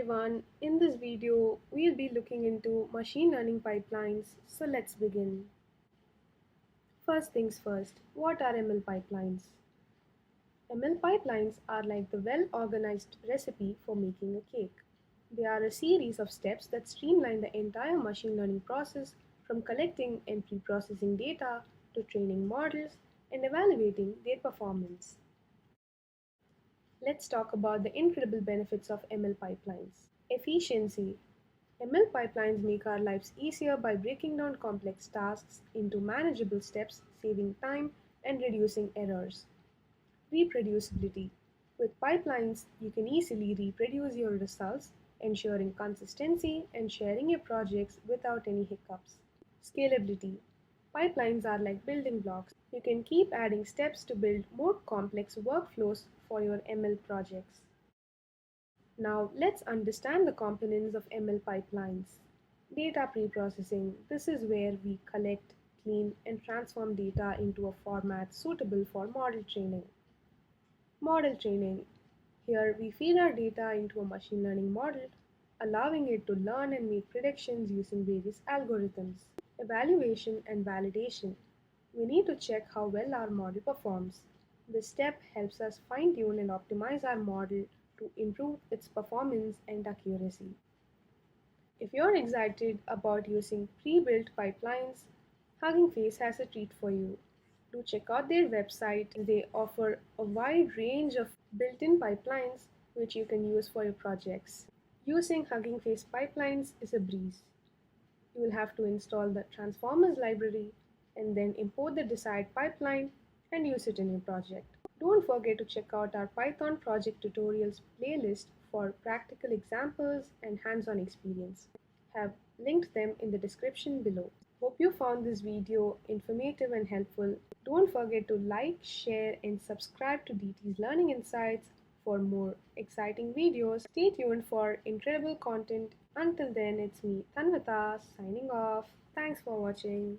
everyone, in this video we'll be looking into machine learning pipelines, so let's begin. First things first, what are ML pipelines? ML pipelines are like the well-organized recipe for making a cake. They are a series of steps that streamline the entire machine learning process from collecting and pre-processing data to training models and evaluating their performance. Let's talk about the incredible benefits of ML pipelines. Efficiency. ML pipelines make our lives easier by breaking down complex tasks into manageable steps, saving time and reducing errors. Reproducibility. With pipelines, you can easily reproduce your results, ensuring consistency and sharing your projects without any hiccups. Scalability. Pipelines are like building blocks. You can keep adding steps to build more complex workflows for your ML projects. Now let's understand the components of ML pipelines. Data preprocessing. This is where we collect, clean, and transform data into a format suitable for model training. Model training. Here we feed our data into a machine learning model, allowing it to learn and make predictions using various algorithms. Evaluation and validation. We need to check how well our model performs. This step helps us fine-tune and optimize our model to improve its performance and accuracy. If you're excited about using pre-built pipelines, Hugging Face has a treat for you. Do check out their website. They offer a wide range of built-in pipelines which you can use for your projects. Using Hugging Face pipelines is a breeze. You will have to install the transformers library and then import the desired pipeline and use it in your project. Don't forget to check out our Python project tutorials playlist for practical examples and hands-on experience. Have linked them in the description below. Hope you found this video informative and helpful. Don't forget to like, share and subscribe to DT's Learning Insights for more exciting videos. Stay tuned for incredible content. Until then, it's me, Tanvita, signing off. Thanks for watching.